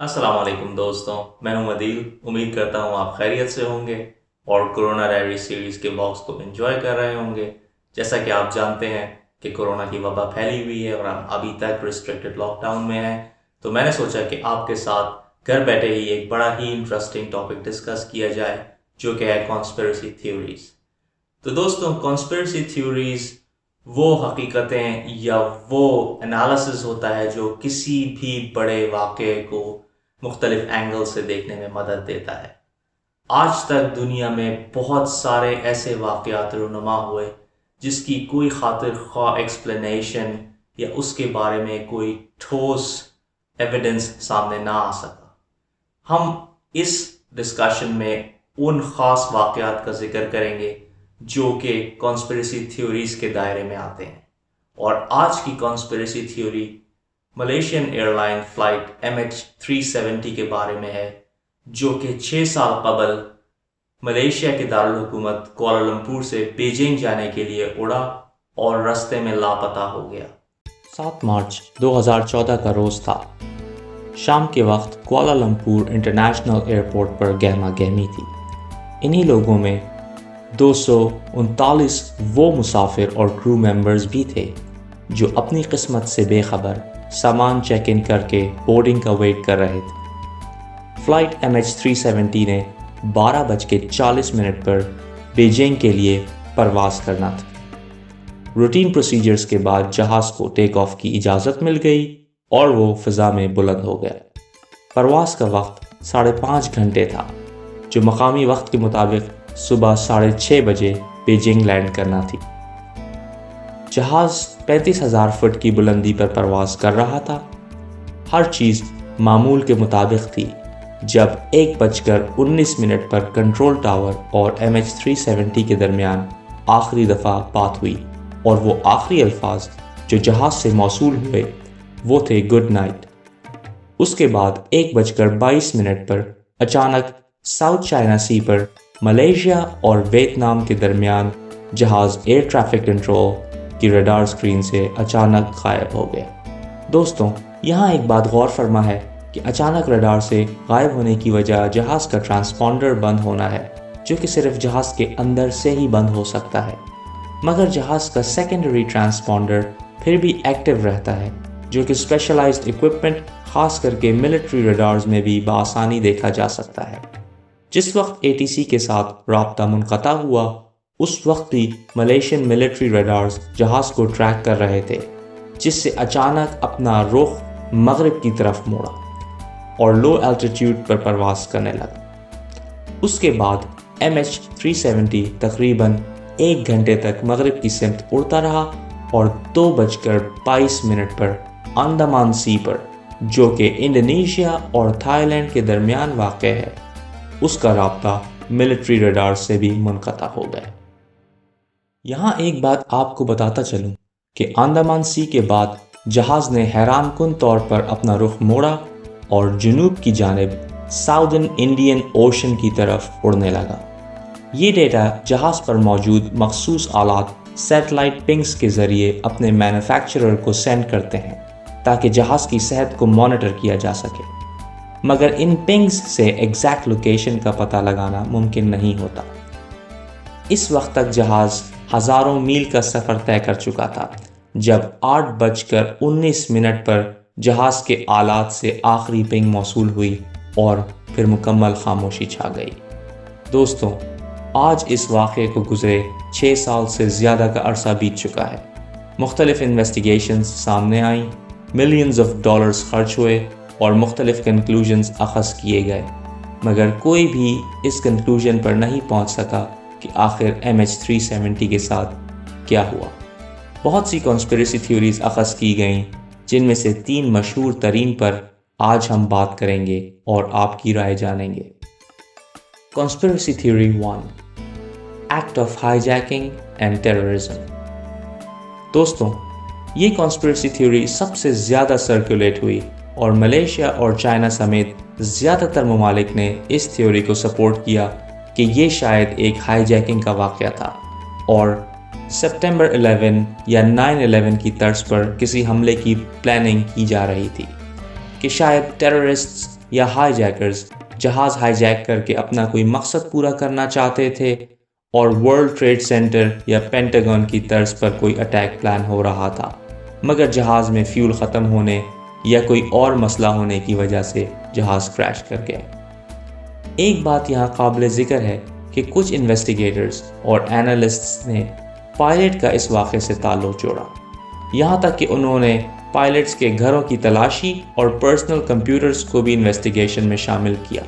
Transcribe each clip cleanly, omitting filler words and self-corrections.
السلام علیکم دوستوں، میں ہوں عدیل۔ امید کرتا ہوں آپ خیریت سے ہوں گے اور کرونا ڈائری سیریز کے باکس کو انجوائے کر رہے ہوں گے۔ جیسا کہ آپ جانتے ہیں کہ کرونا کی وبا پھیلی ہوئی ہے اور ہم ابھی تک ریسٹرکٹڈ لاک ڈاؤن میں ہیں، تو میں نے سوچا کہ آپ کے ساتھ گھر بیٹھے ہی ایک بڑا ہی انٹرسٹنگ ٹاپک ڈسکس کیا جائے، جو کہ ہے کانسپیریسی تھیوریز۔ تو دوستوں، کانسپیریسی تھیوریز وہ حقیقتیں یا وہ انالیسز ہوتا ہے جو کسی بھی بڑے واقعے کو مختلف اینگل سے دیکھنے میں مدد دیتا ہے۔ آج تک دنیا میں بہت سارے ایسے واقعات رونما ہوئے جس کی کوئی خاطر خواہ ایکسپلینیشن یا اس کے بارے میں کوئی ٹھوس ایویڈنس سامنے نہ آ سکا۔ ہم اس ڈسکشن میں ان خاص واقعات کا ذکر کریں گے جو کہ کانسپیریسی تھیوریز کے دائرے میں آتے ہیں، اور آج کی conspiracy theory Malaysian airline flight MH370 کے بارے میں ہے، جو کہ 6 سال قبل ملیشیا کے دارالحکومت کوالالمپور سے بیجنگ جانے کے لیے اڑا اور رستے میں لاپتہ ہو گیا۔ 7 مارچ 2014 کا روز تھا۔ شام کے وقت کوالالمپور انٹرنیشنل ایئرپورٹ پر گہما گہمی تھی۔ انہی لوگوں میں 239 وہ مسافر اور کرو ممبرز بھی تھے جو اپنی قسمت سے بے خبر سامان چیک ان کر کے بورڈنگ کا ویٹ کر رہے تھے۔ فلائٹ MH370 نے 12:40 پر بیجنگ کے لیے پرواز کرنا تھا۔ روٹین پروسیجرز کے بعد جہاز کو ٹیک آف کی اجازت مل گئی اور وہ فضا میں بلند ہو گیا۔ پرواز کا وقت 5.5 گھنٹے تھا، جو مقامی وقت کے مطابق صبح 6:30 بجے بیجنگ لینڈ کرنا تھی۔ جہاز 35,000 فٹ کی بلندی پر پرواز کر رہا تھا۔ ہر چیز معمول کے مطابق تھی جب 1:19 پر کنٹرول ٹاور اور MH370 کے درمیان آخری دفعہ بات ہوئی، اور وہ آخری الفاظ جو جہاز سے موصول ہوئے وہ تھے گڈ نائٹ۔ اس کے بعد 1:22 پر اچانک ساؤتھ چائنا سی پر ملیشیا اور ویتنام کے درمیان جہاز ایئر ٹریفک کنٹرول کی ریڈار اسکرین سے اچانک غائب ہو گیا۔ دوستوں، یہاں ایک بات غور فرما ہے کہ اچانک ریڈار سے غائب ہونے کی وجہ جہاز کا ٹرانسپونڈر بند ہونا ہے، جو کہ صرف جہاز کے اندر سے ہی بند ہو سکتا ہے، مگر جہاز کا سیکنڈری ٹرانسپونڈر پھر بھی ایکٹیو رہتا ہے، جو کہ اسپیشلائزڈ ایکوپمنٹ خاص کر کے ملٹری ریڈارز میں بھی بآسانی دیکھا جا سکتا ہے۔ جس وقت ATC کے ساتھ رابطہ منقطع ہوا، اس وقت بھی ملیشین ملٹری ریڈارز جہاز کو ٹریک کر رہے تھے، جس سے اچانک اپنا رخ مغرب کی طرف موڑا اور لو الٹیٹیوڈ پر پرواز کرنے لگا۔ اس کے بعد MH370 تقریباً 1 گھنٹے تک مغرب کی سمت اڑتا رہا اور 2:22 پر انڈمان سی پر، جو کہ انڈونیشیا اور تھائی لینڈ کے درمیان واقع ہے، اس کا رابطہ ملٹری ریڈار سے بھی منقطع ہو گیا۔ یہاں ایک بات آپ کو بتاتا چلوں کہ انڈمان سی کے بعد جہاز نے حیران کن طور پر اپنا رخ موڑا اور جنوب کی جانب ساؤدرن انڈین اوشن کی طرف اڑنے لگا۔ یہ ڈیٹا جہاز پر موجود مخصوص آلات سیٹلائٹ پنگز کے ذریعے اپنے مینوفیکچرر کو سینڈ کرتے ہیں تاکہ جہاز کی صحت کو مانیٹر کیا جا سکے، مگر ان پنگز سے ایگزیکٹ لوکیشن کا پتہ لگانا ممکن نہیں ہوتا۔ اس وقت تک جہاز ہزاروں میل کا سفر طے کر چکا تھا جب 8:19 پر جہاز کے آلات سے آخری پنگ موصول ہوئی اور پھر مکمل خاموشی چھا گئی۔ دوستوں، آج اس واقعے کو گزرے 6 سال سے زیادہ کا عرصہ بیت چکا ہے۔ مختلف انویسٹیگیشنز سامنے آئیں، ملینز آف ڈالرز خرچ ہوئے اور مختلف کنکلوژنز اخذ کیے گئے، مگر کوئی بھی اس کنکلوژن پر نہیں پہنچ سکا کہ آخر MH370 کے ساتھ کیا ہوا۔ بہت سی کانسپیریسی تھیوریز اخذ کی گئیں، جن میں سے 3 مشہور ترین پر آج ہم بات کریں گے اور آپ کی رائے جانیں گے۔ Conspiracy theory 1، act of high jacking and terrorism. دوستوں، یہ کانسپیریسی تھیوری سب سے زیادہ سرکولیٹ ہوئی اور ملیشیا اور چائنا سمیت زیادہ تر ممالک نے اس تھیوری کو سپورٹ کیا کہ یہ شاید ایک ہائی جیکنگ کا واقعہ تھا اور سپٹمبر 11 یا 9/11 کی طرز پر کسی حملے کی پلاننگ کی جا رہی تھی، کہ شاید ٹیررسٹس یا ہائی جیکرز جہاز ہائی جیک کر کے اپنا کوئی مقصد پورا کرنا چاہتے تھے اور ورلڈ ٹریڈ سینٹر یا پینٹاگن کی طرز پر کوئی اٹیک پلان ہو رہا تھا، مگر جہاز میں فیول ختم ہونے یا کوئی اور مسئلہ ہونے کی وجہ سے جہاز کریش کر گیا۔ ایک بات یہاں قابل ذکر ہے کہ کچھ انویسٹیگیٹرز اور اینالسٹس نے پائلٹ کا اس واقعے سے تعلق جوڑا، یہاں تک کہ انہوں نے پائلٹس کے گھروں کی تلاشی اور پرسنل کمپیوٹرز کو بھی انویسٹیگیشن میں شامل کیا،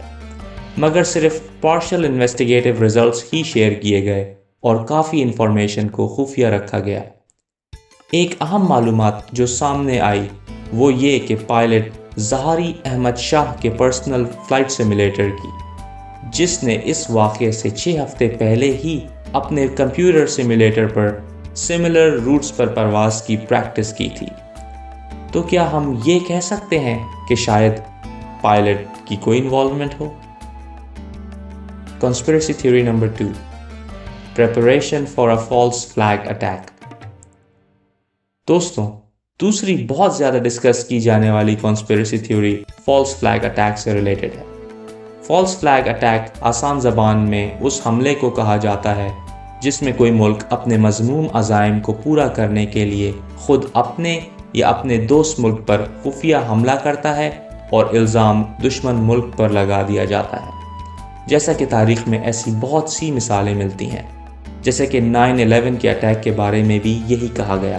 مگر صرف پارشل انویسٹیگیٹو ریزلٹس ہی شیئر کیے گئے اور کافی انفارمیشن کو خفیہ رکھا گیا۔ ایک اہم معلومات جو سامنے آئی وہ یہ کہ پائلٹ ظہاری احمد شاہ کے پرسنل فلائٹ سیمولیٹر کی، جس نے اس واقعے سے 6 ہفتے پہلے ہی اپنے کمپیوٹر سیمولیٹر پر سملر روٹس پر پرواز کی پریکٹس کی تھی۔ تو کیا ہم یہ کہہ سکتے ہیں کہ شاید پائلٹ کی کوئی involvement who? Conspiracy theory number 2. Preparation for a false flag attack. دوستوں، دوسری بہت زیادہ ڈسکس کی جانے والی conspiracy theory false flag attack سے ریلیٹڈ ہے۔ false flag attack آسان زبان میں اس حملے کو کہا جاتا ہے جس میں کوئی ملک اپنے مذموم عزائم کو پورا کرنے کے لیے خود اپنے یا اپنے دوست ملک پر خفیہ حملہ کرتا ہے اور الزام دشمن ملک پر لگا دیا جاتا ہے۔ جیسا کہ تاریخ میں ایسی بہت سی مثالیں ملتی ہیں، جیسے کہ 9/11 کے اٹیک کے بارے میں بھی یہی کہا گیا،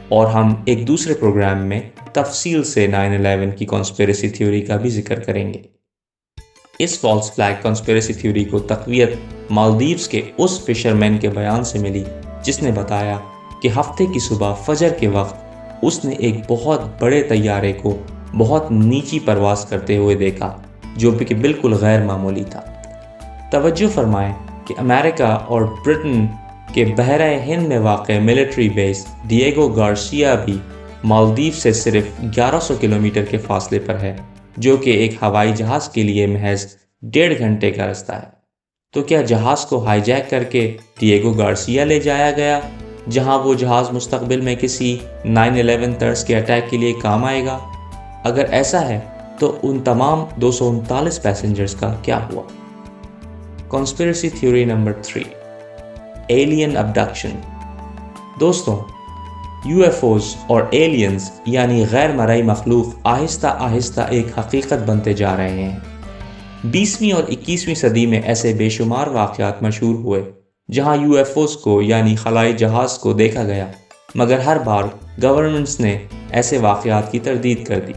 اور ہم ایک دوسرے پروگرام میں تفصیل سے 9/11 کی کانسپیریسی تھیوری کا بھی ذکر کریں گے۔ اس فالس فلیگ کانسپیریسی تھیوری کو تقویت مالدیوز کے اس فشرمین کے بیان سے ملی جس نے بتایا کہ ہفتے کی صبح فجر کے وقت اس نے ایک بہت بڑے طیارے کو بہت نیچی پرواز کرتے ہوئے دیکھا جو کہ بالکل غیر معمولی تھا۔ توجہ فرمائیں کہ امریکہ اور برٹن کے بحیرہ ہند میں واقع ملٹری بیس ڈیگو گارسیا بھی مالدیو سے صرف 1100 کلومیٹر کے فاصلے پر ہے، جو کہ ایک ہوائی جہاز کے لیے محض 1.5 گھنٹے کا رستہ ہے۔ تو کیا جہاز کو ہائی جیک کر کے ڈیگو گارسیا لے جایا گیا، جہاں وہ جہاز مستقبل میں کسی 9/11 طرز کے اٹیک کے لیے کام آئے گا؟ اگر ایسا ہے تو ان تمام 239 پیسنجرز کا کیا ہوا؟ Conspiracy theory number 3. Alien abduction. دوستوں، UFOs اور aliens یعنی غیر مرئی مخلوق آہستہ آہستہ ایک حقیقت بنتے جا رہے ہیں۔ 20ویں اور 21ویں صدی میں ایسے بے شمار واقعات مشہور ہوئے جہاں UFOs کو یعنی خلائی جہاز کو دیکھا گیا، مگر ہر بار گورنمنٹس نے ایسے واقعات کی تردید کر دی۔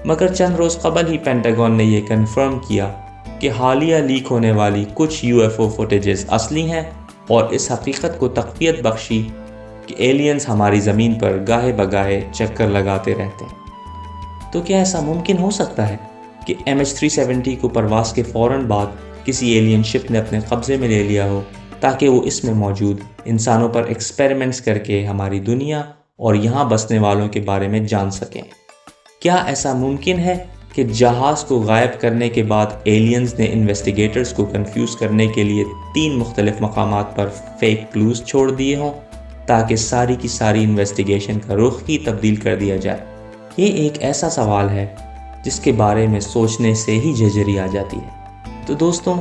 مگر چند روز قبل ہی پینٹاگن نے یہ کنفرم کیا کہ حالیہ لیک ہونے والی کچھ UFO فوٹیجز اصلی ہیں، اور اس حقیقت کو تقویت بخشی کہ ایلینز ہماری زمین پر گاہے بگاہے چکر لگاتے رہتے ہیں۔ تو کیا ایسا ممکن ہو سکتا ہے کہ MH370 کو پرواز کے فوراً بعد کسی ایلین شپ نے اپنے قبضے میں لے لیا ہو تاکہ وہ اس میں موجود انسانوں پر ایکسپیریمنٹس کر کے ہماری دنیا اور یہاں بسنے والوں کے بارے میں جان سکیں؟ کیا ایسا ممکن ہے کہ جہاز کو غائب کرنے کے بعد ایلینز نے انویسٹیگیٹرز کو کنفیوز کرنے کے لیے 3 مختلف مقامات پر فیک کلوز چھوڑ دیے ہوں تاکہ ساری کی ساری انویسٹیگیشن کا رخ ہی تبدیل کر دیا جائے؟ یہ ایک ایسا سوال ہے جس کے بارے میں سوچنے سے ہی جھرجھری آ جاتی ہے۔ تو دوستوں،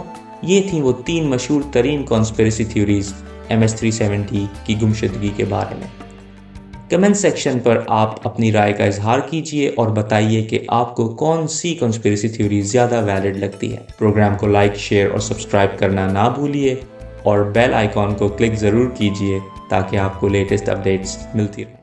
یہ تھیں وہ 3 مشہور ترین کانسپیریسی تھیوریز MH370 کی گمشدگی کے بارے میں۔ کمنٹ سیکشن پر آپ اپنی رائے کا اظہار کیجئے اور بتائیے کہ آپ کو کون سی کنسپیریسی تھیوری زیادہ ویلڈ لگتی ہے۔ پروگرام کو لائک، شیئر اور سبسکرائب کرنا نہ بھولیے، اور بیل آئیکن کو کلک ضرور کیجئے تاکہ آپ کو لیٹسٹ اپڈیٹس ملتی رہیں۔